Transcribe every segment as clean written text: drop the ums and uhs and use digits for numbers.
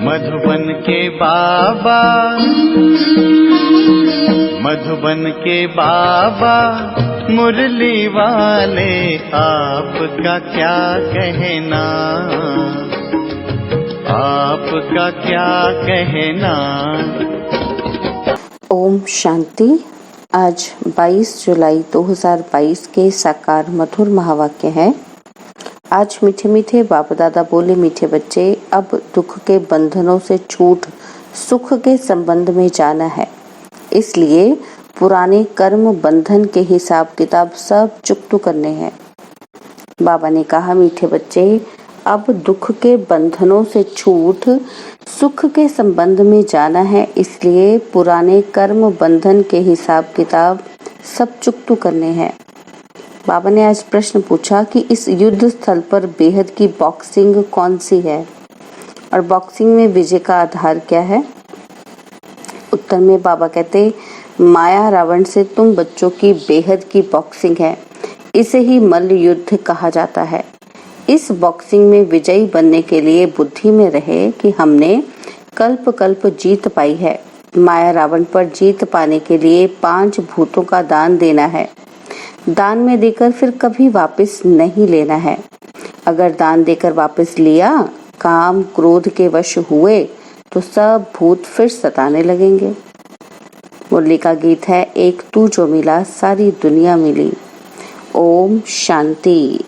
मधुबन के बाबा, मधुबन के बाबा मुरली वाले, आपका क्या कहना, आपका क्या कहना। ओम शांति। आज 22 जुलाई 2022 के साकार मधुर महावाक्य है। आज मीठे मीठे बाप दादा बोले, मीठे बच्चे, अब दुख के बंधनों से छूट सुख के संबंध में जाना है। इसलिए पुराने कर्म बंधन के हिसाब किताब सब चुकतू करने हैं। बाबा ने कहा, मीठे बच्चे, अब दुख के बंधनों से छूट सुख के संबंध में जाना है। इसलिए पुराने कर्म बंधन के हिसाब किताब सब चुकतू करने हैं। बाबा ने आज प्रश्न पूछा कि इस युद्ध स्थल पर बेहद की बॉक्सिंग कौन सी है और बॉक्सिंग में विजय का आधार क्या है। उत्तर में बाबा कहते, माया रावण से तुम बच्चों की बेहद की बॉक्सिंग है। इसे ही मल्ल युद्ध कहा जाता है। इस बॉक्सिंग में विजयी बनने के लिए बुद्धि में रहे कि हमने कल्प कल्प जीत पाई है। माया रावण पर जीत पाने के लिए 5 भूतों का दान देना है। दान में देकर फिर कभी वापस नहीं लेना है। अगर दान देकर वापस लिया, काम क्रोध के वश हुए तो सब भूत फिर सताने लगेंगे। मुरली का गीत है, एक तू जो मिला सारी दुनिया मिली। ओम शांति।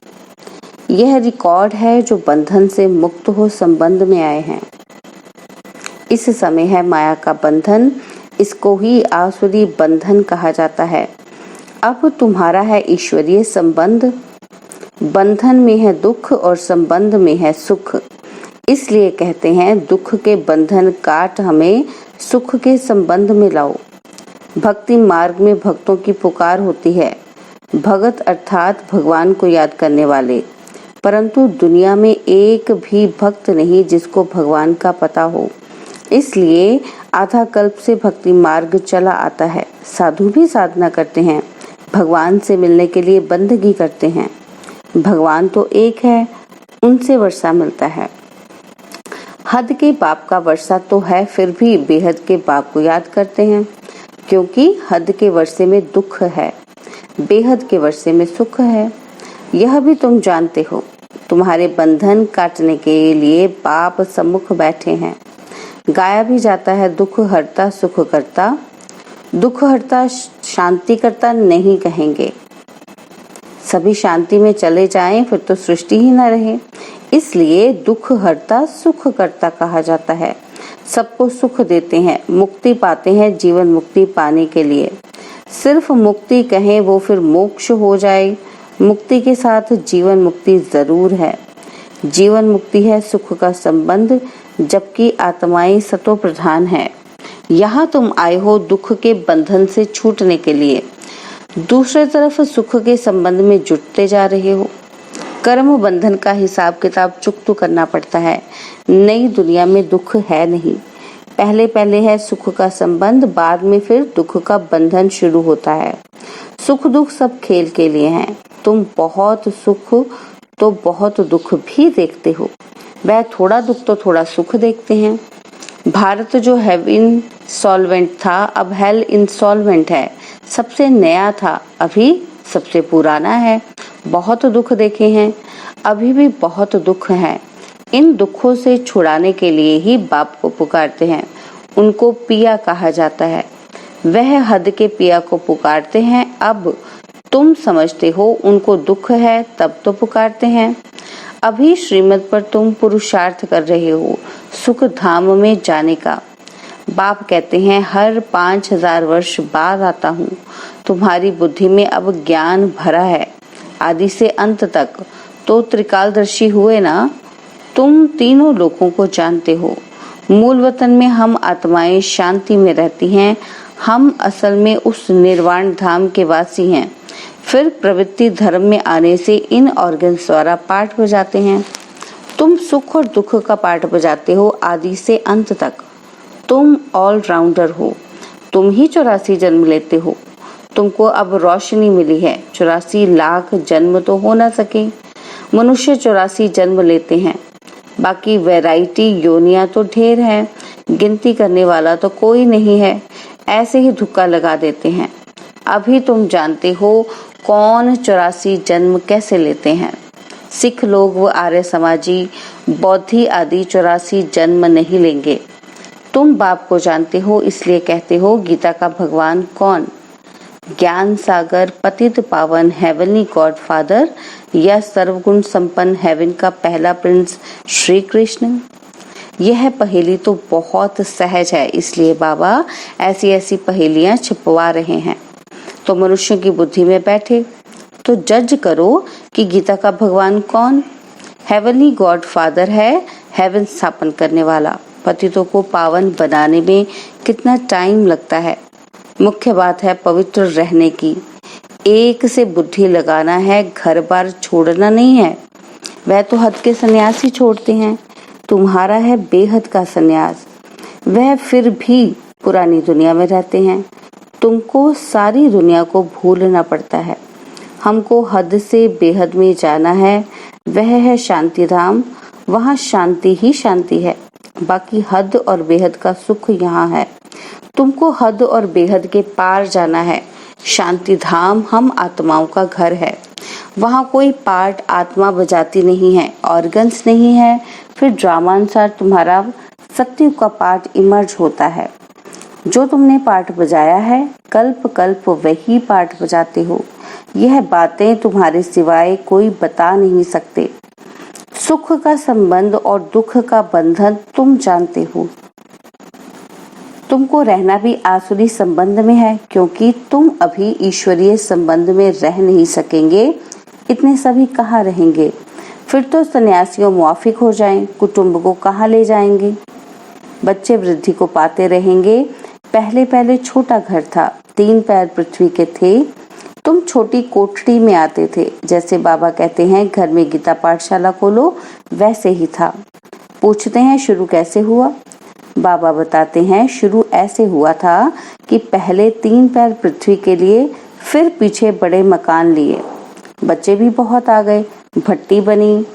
यह रिकॉर्ड है जो बंधन से मुक्त हो संबंध में आए हैं। इस समय है माया का बंधन, इसको ही आसुरी बंधन कहा जाता है। अब तुम्हारा है ईश्वरीय संबंध। बंधन में है दुख और संबंध में है सुख। इसलिए कहते हैं, दुख के बंधन काट हमें सुख के संबंध में लाओ। भक्ति मार्ग में भक्तों की पुकार होती है। भगत अर्थात भगवान को याद करने वाले। परंतु दुनिया में एक भी भक्त नहीं जिसको भगवान का पता हो। इसलिए आधा कल्प से भक्ति मार्ग चला आता है। साधु भी साधना करते हैं, भगवान से मिलने के लिए बंदगी करते हैं। भगवान तो एक है, उनसे वर्षा मिलता है। हद के बाप का वर्षा तो है, फिर भी बेहद के बाप को याद करते हैं, क्योंकि हद के वर्षे में दुख है, बेहद के वर्षे में सुख है। यह भी तुम जानते हो। तुम्हारे बंधन काटने के लिए बाप सम्मुख बैठे हैं। गाया भी जाता है, दुख हरता सुख करता। दुख हरता शांति करता नहीं कहेंगे। सभी शांति में चले जाएं फिर तो सृष्टि ही न रहे। इसलिए दुख हरता सुख करता कहा जाता है। सबको सुख देते हैं, मुक्ति पाते हैं जीवन मुक्ति पाने के लिए। सिर्फ मुक्ति कहें वो फिर मोक्ष हो जाए। मुक्ति के साथ जीवन मुक्ति जरूर है। जीवन मुक्ति है सुख का संबंध, जबकि आत्माएं सतो प्रधान है। यहाँ तुम आए हो दुख के बंधन से छूटने के लिए, दूसरी तरफ सुख के संबंध में जुटते जा रहे हो। कर्म बंधन का हिसाब किताब चुकतू करना पड़ता है। नई दुनिया में दुख है नहीं। पहले पहले है सुख का संबंध, बाद में फिर दुख का बंधन शुरू होता है। सुख दुख सब खेल के लिए हैं। तुम बहुत सुख तो बहुत दुख भी देखते हो। वह थोड़ा दुख तो थोड़ा सुख देखते हैं। भारत जो हेवन सॉल्वेंट था, अब हेल इंसॉल्वेंट है। सबसे नया था, अभी सबसे पुराना है। बहुत दुख देखे हैं, अभी भी बहुत दुख हैं। इन दुखों से छुड़ाने के लिए ही बाप को पुकारते हैं। उनको पिया कहा जाता है। वह हद के पिया को पुकारते हैं। अब तुम समझते हो उनको दुख है, तब तो पुकारते हैं। अभी श्रीमत पर तुम पुरुषार्थ कर रहे हो सुख धाम में जाने का। बाप कहते हैं, हर 5000 वर्ष बाद आता हूँ। तुम्हारी बुद्धि में अब ज्ञान भरा है, आदि से अंत तक। तो त्रिकालदर्शी हुए ना। तुम तीनों लोगों को जानते हो। मूल वतन में हम आत्माएं शांति में रहती हैं। हम असल में उस निर्वाण धाम के वासी हैं। फिर प्रवृत्ति धर्म में आने से इन ऑर्गन्स द्वारा पाठ बजाते हैं। तुम सुख और दुख का पाठ बजाते हो आदि से अंत तक। तुम ऑलराउंडर हो। तुम ही 84 जन्म लेते हो। तुमको अब रोशनी मिली है। 84 लाख जन्म तो हो ना सके। मनुष्य 84 जन्म लेते हैं। बाकी वैरायटी योनियां तो ढेर है, गिनती करने वाला तो कोई नहीं है। ऐसे ही धुक्का लगा देते हैं। अभी तुम जानते हो कौन 84 जन्म कैसे लेते हैं। सिख लोग व आर्य समाजी बौद्धि आदि 84 जन्म नहीं लेंगे। तुम बाप को जानते हो, इसलिए कहते हो गीता का भगवान कौन? ज्ञान सागर, पतित पावन, हेवनली गॉड फादर या सर्वगुण संपन्न हेवन का पहला प्रिंस श्री कृष्ण? यह पहेली तो बहुत सहज है, इसलिए बाबा ऐसी ऐसी पहेलियां छिपवा रहे हैं। तो मनुष्यों की बुद्धि में बैठे तो जज करो कि गीता का भगवान कौन? हेवनली गॉड फादर है, हेवन स्थापन करने वाला। पतितों को पावन बनाने में कितना टाइम लगता है। मुख्य बात है पवित्र रहने की। एक से बुद्धि लगाना है, घर बार छोड़ना नहीं है। वह तो हद के सन्यास ही छोड़ते हैं, तुम्हारा है बेहद का सन्यास। वह फिर भी पुरानी दुनिया में रहते हैं, तुमको सारी दुनिया को भूलना पड़ता है। हमको हद से बेहद में जाना है, वह है शांति धाम। वहाँ शांति ही शांति है, बाकी हद और बेहद का सुख यहाँ है। तुमको हद और बेहद के पार जाना है। शांति धाम हम आत्माओं का घर है। वहाँ कोई पार्ट आत्मा बजाती नहीं है, ऑर्गन्स नहीं है। फिर ड्रामानुसार तुम्हारा सत्य का पार्ट इमर्ज होता है। जो तुमने पार्ट बजाया है, कल्प कल्प वही पार्ट बजाते हो। यह बातें तुम्हारे सिवाय कोई बता नहीं सकते। सुख का संबंध और दुख का बंधन तुम जानते हो। तुमको रहना भी आसुरी संबंध में है, क्योंकि तुम अभी ईश्वरीय संबंध में रह नहीं सकेंगे। इतने सभी कहाँ रहेंगे? फिर तो सन्यासियों मुआफिक हो जाएं, कुटुंब को कहाँ ले जाएंगे? बच्चे वृद्धि को पाते रहेंगे। पहले पहले छोटा घर था, 3 पैर पृथ्वी के थे। तुम छोटी कोठरी में आते थे। जैसे बाबा कहते हैं घर में गीता पाठशाला खोलो, वैसे ही था। पूछते हैं शुरू कैसे हुआ? बाबा बताते हैं शुरू ऐसे हुआ था कि पहले 3 पैर पृथ्वी के लिए, फिर पीछे बड़े मकान लिए। बच्चे भी बहुत आ गए, भट्टी बनी,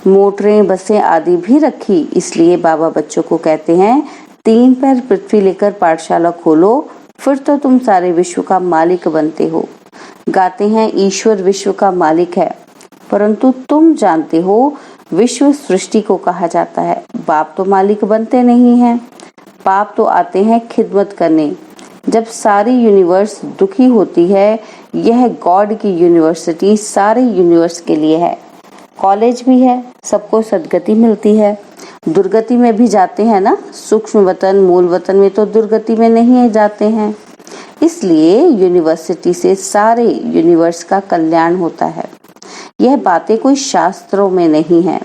मोटरें, बसें आदि भी रखी। इसलिए बाबा बच्चों को कहते हैं 3 पैर पृथ्वी लेकर पाठशाला खोलो, फिर तो तुम सारे विश्व का मालिक बनते हो। गाते हैं ईश्वर विश्व का मालिक है, परंतु तुम जानते हो विश्व सृष्टि को कहा जाता है। बाप तो मालिक बनते नहीं हैं, बाप तो आते हैं खिदमत करने। जब सारी यूनिवर्स दुखी होती है, यह गॉड की यूनिवर्सिटी सारे यूनिवर्स के लिए है। कॉलेज भी है, सबको सदगति मिलती है। दुर्गति में भी जाते हैं ना, सूक्ष्म वतन मूल वतन में तो दुर्गति में नहीं जाते हैं। इसलिए यूनिवर्सिटी से सारे यूनिवर्स का कल्याण होता है। यह बातें कोई शास्त्रों में नहीं है।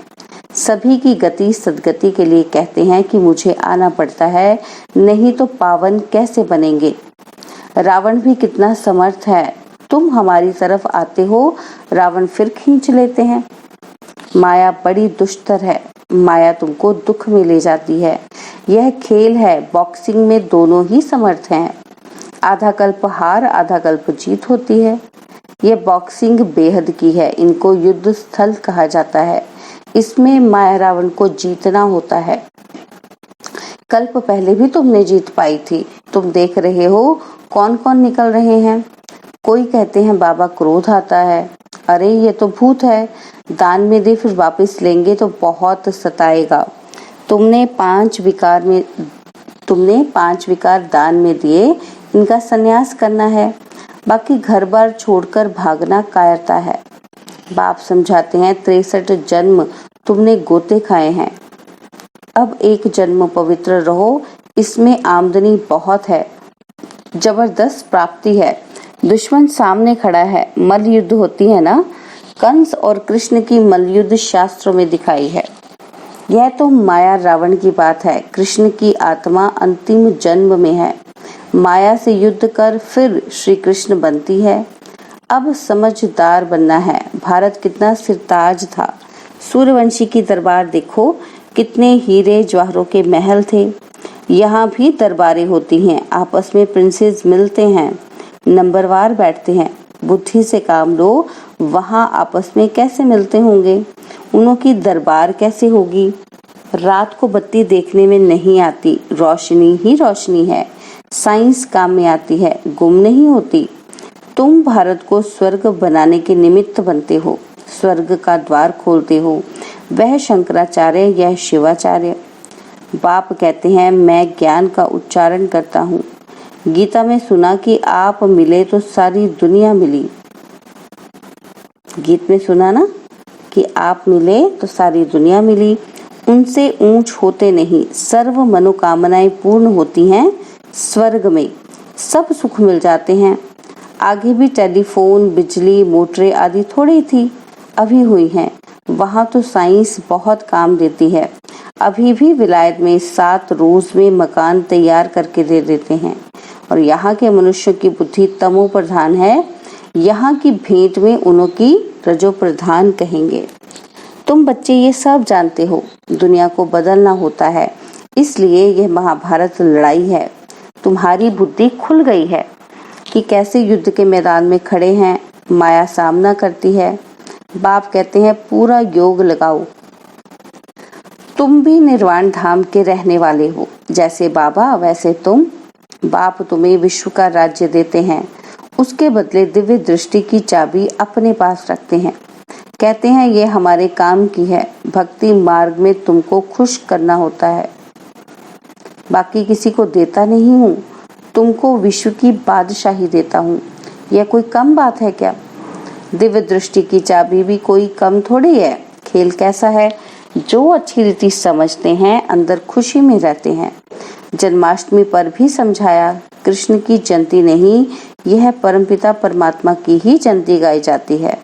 सभी की गति सदगति के लिए कहते हैं कि मुझे आना पड़ता है, नहीं तो पावन कैसे बनेंगे। रावण भी कितना समर्थ है, तुम हमारी तरफ आते हो, रावण फिर खींच लेते हैं। माया बड़ी दुष्टर है, माया तुमको दुख में ले जाती है। यह खेल है, बॉक्सिंग में दोनों ही समर्थ हैं। आधा कल्प हार आधा कल्प जीत होती है। यह बॉक्सिंग बेहद की है, इनको युद्ध स्थल कहा जाता है। इसमें माया रावण को जीतना होता है। कल्प पहले भी तुमने जीत पाई थी, तुम देख रहे हो कौन कौन निकल रहे हैं। कोई कहते हैं बाबा क्रोध आता है, अरे ये तो भूत है, दान में दे फिर वापस लेंगे तो बहुत सताएगा। तुमने 5 विकार दान में दिए, इनका संन्यास करना है। बाकी घर बार छोड़कर भागना कायरता है। बाप समझाते हैं 63 जन्म तुमने गोते खाए हैं, अब एक जन्म पवित्र रहो। इसमें आमदनी बहुत है, जबरदस्त प्राप्ति है। दुश्मन सामने खड़ा है, मल युद्ध होती है ना, कंस और कृष्ण की मल युद्ध शास्त्रों में दिखाई है। यह तो माया रावण की बात है। कृष्ण की आत्मा अंतिम जन्म में है, माया से युद्ध कर फिर श्री कृष्ण बनती है। अब समझदार बनना है। भारत कितना सिरताज था। सूर्यवंशी की दरबार देखो, कितने हीरे जवाहरों के महल थे। यहाँ भी दरबारें होती हैं, आपस में प्रिंसेस मिलते हैं, नंबरवार बैठते हैं। बुद्धि से काम लो, वहाँ आपस में कैसे मिलते होंगे, उनकी दरबार कैसे होगी। रात को बत्ती देखने में नहीं आती, रोशनी ही रोशनी है। साइंस काम में आती है, गुम नहीं होती। तुम भारत को स्वर्ग बनाने के निमित्त बनते हो, स्वर्ग का द्वार खोलते हो। वह शंकराचार्य, यह शिवाचार्य। बाप कहते हैं मैं ज्ञान का उच्चारण करता हूँ। गीता में सुना कि आप मिले तो सारी दुनिया मिली। गीत में सुना ना कि आप मिले तो सारी दुनिया मिली। उनसे ऊंच होते नहीं, सर्व मनोकामनाएं पूर्ण होती हैं स्वर्ग में, सब सुख मिल जाते हैं। आगे भी टेलीफोन, बिजली, मोटरें आदि थोड़ी थी, अभी हुई हैं। वहाँ तो साइंस बहुत काम देती है। अभी भी विलायत में 7 रोज में मकान तैयार करके दे देते हैं। और यहाँ के मनुष्यों की बुद्धि तमो प्रधान है, यहाँ की भेंट में उन्हों की रजो प्रधान कहेंगे। तुम बच्चे ये सब जानते हो, दुनिया को बदलना होता है, इसलिए यह महाभारत लड़ाई है। तुम्हारी बुद्धि खुल गई है कि कैसे युद्ध के मैदान में खड़े हैं, माया सामना करती है। बाप कहते हैं पूरा योग लगाओ। तुम भी निर्वाण धाम के रहने वाले हो, जैसे बाबा वैसे तुम। बाप तुम्हें विश्व का राज्य देते हैं, उसके बदले दिव्य दृष्टि की चाबी अपने पास रखते हैं। कहते हैं ये हमारे काम की है, भक्ति मार्ग में तुमको खुश करना होता है। बाकी किसी को देता नहीं हूँ, तुमको विश्व की बादशाही देता हूँ। यह कोई कम बात है क्या? दिव्य दृष्टि की चाबी भी कोई कम थोड़ी है। खेल कैसा है, जो अच्छी रीति समझते हैं अंदर खुशी में रहते हैं। जन्माष्टमी पर भी समझाया, कृष्ण की जयंती नहीं, यह परमपिता परमात्मा की ही जयंती गाई जाती है।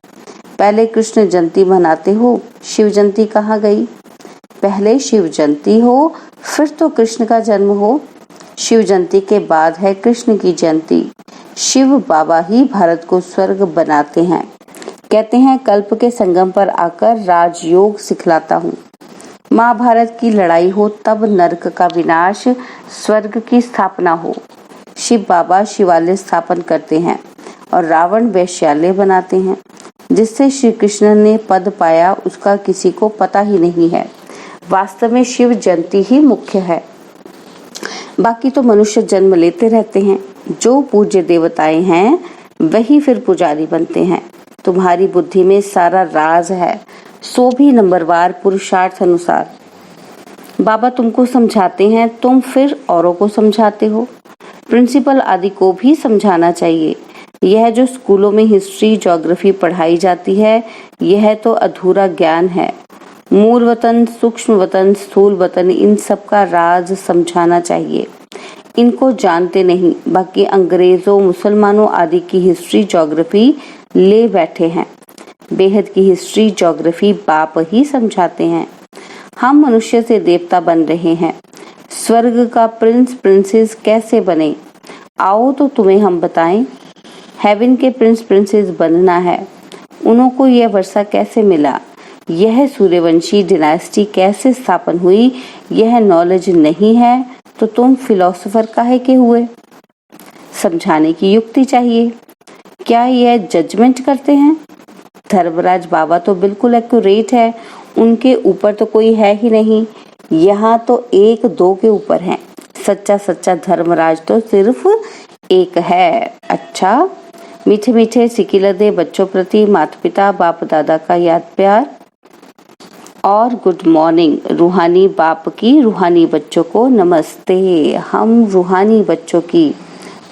पहले कृष्ण जयंती मनाते हो, शिव जयंती कहाँ गई? पहले शिव जयंती हो, फिर तो कृष्ण का जन्म हो। शिव जयंती के बाद है कृष्ण की जयंती। शिव बाबा ही भारत को स्वर्ग बनाते हैं। कहते हैं कल्प के संगम पर आकर राजयोग सिखलाता हूँ। महाभारत की लड़ाई हो तब नरक का विनाश, स्वर्ग की स्थापना हो। शिव बाबा शिवालय स्थापन करते हैं और रावण वैश्यालय बनाते हैं। जिससे श्री कृष्ण ने पद पाया उसका किसी को पता ही नहीं है। वास्तव में शिव जयंती ही मुख्य है, बाकी तो मनुष्य जन्म लेते रहते हैं। जो पूज्य देवताएं हैं वही फिर पुजारी बनते हैं। तुम्हारी बुद्धि में सारा राज है, सो भी नंबरवार पुरुषार्थ अनुसार। बाबा तुमको समझाते हैं, तुम फिर औरों को समझाते हो। प्रिंसिपल आदि को भी समझाना चाहिए। यह जो स्कूलों में हिस्ट्री, ज्योग्राफी पढ़ाई जाती है, यह तो अधूरा ज्ञान है। मूल वतन, सूक्ष्म वतन, स्थूल वतन, इन सब का राज समझाना चाहिए। इनको जानते नहीं, बाकी अंग्रेजों, मुसलमानों आदि की हिस्ट्री, ज्योग्राफी ले बैठे हैं। बेहद की हिस्ट्री, ज्योग्राफी बाप ही समझाते हैं। हम मनुष्य से देवता बन रहे हैं। स्वर्ग का प्रिंस, प्रिंसेस कैसे बने? आओ तो तुम्हें हम बताएं। हेवन के प्रिंस, प्रिंसेस बनना है। उन्हों को यह वर्षा कैसे मिला, यह सूर्यवंशी डिनास्टी कैसे स्थापन हुई, यह नॉलेज नहीं है तो तुम फिलोसोफर काहे के हुए? समझाने की युक्ति चाहिए। क्या यह जजमेंट करते हैं? धर्मराज बाबा तो बिल्कुल एक्यूरेट है, उनके ऊपर तो कोई है ही नहीं। यहाँ तो 1-2 के ऊपर है। सच्चा सच्चा धर्मराज तो सिर्फ एक है। अच्छा, मीठे मीठे सिकिलदे बच्चों प्रति माता पिता बाप दादा का याद प्यार और गुड मॉर्निंग। रूहानी बाप की रूहानी बच्चों को नमस्ते। हम रूहानी बच्चों की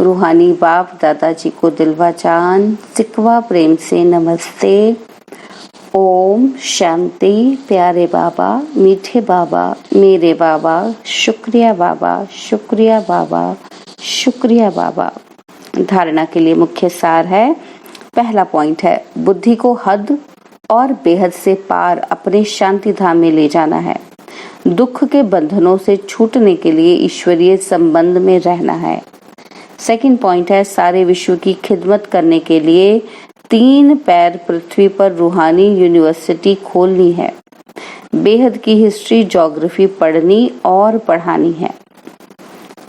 रूहानी बाप दादाजी को दिलवा चांद सिकवा प्रेम से नमस्ते। ओम शांति। प्यारे बाबा, मीठे बाबा, मेरे बाबा, शुक्रिया बाबा, शुक्रिया बाबा, शुक्रिया बाबा। धारणा के लिए मुख्य सार है। पहला पॉइंट है बुद्धि को हद और बेहद से पार अपने शांति धाम में ले जाना है। दुख के बंधनों से छूटने के लिए ईश्वरीय संबंध में रहना है। सेकंड पॉइंट है सारे विश्व की खिदमत करने के लिए 3 पैर पृथ्वी पर रूहानी यूनिवर्सिटी खोलनी है। बेहद की हिस्ट्री, ज्योग्राफी पढ़नी और पढ़ानी है।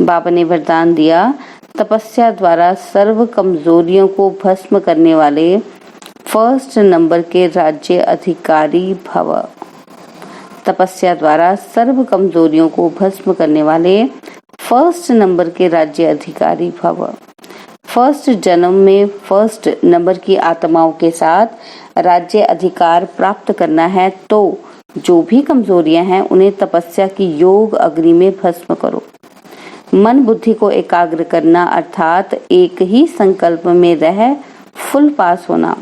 बाबा ने वरदान दिया, तपस्या द्वारा सर्व कमजोरियों को भस्म करने वाले 1 नंबर के राज्य अधिकारी भव। तपस्या द्वारा सर्व कमजोरियों को भस्म करने वाले फर्स्ट नंबर के राज्य अधिकारी भव। फर्स्ट जन्म में फर्स्ट नंबर की आत्माओं के साथ राज्य अधिकार प्राप्त करना है तो जो भी कमजोरियां हैं उन्हें तपस्या की योग अग्नि में भस्म करो। मन बुद्धि को एकाग्र करना अर्थात एक ही संकल्प में रह फुल पास होना।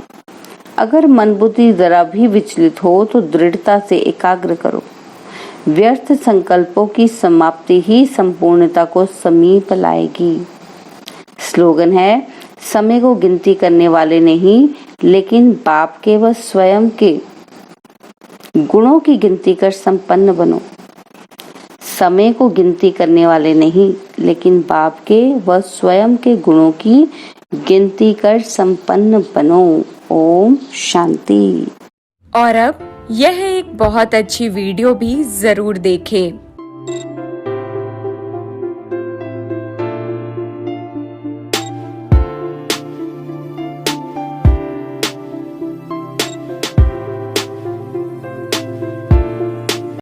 अगर मन बुद्धि जरा भी विचलित हो तो दृढ़ता से एकाग्र करो। व्यर्थ संकल्पों की समाप्ति ही संपूर्णता को समीप लाएगी। स्लोगन है, समय को गिनती करने वाले नहीं लेकिन बाप के व स्वयं के गुणों की गिनती कर संपन्न बनो। समय को गिनती करने वाले नहीं लेकिन बाप के व स्वयं के गुणों की गिनती कर संपन्न बनो। ओम शांति। और अब यह एक बहुत अच्छी वीडियो भी जरूर देखें।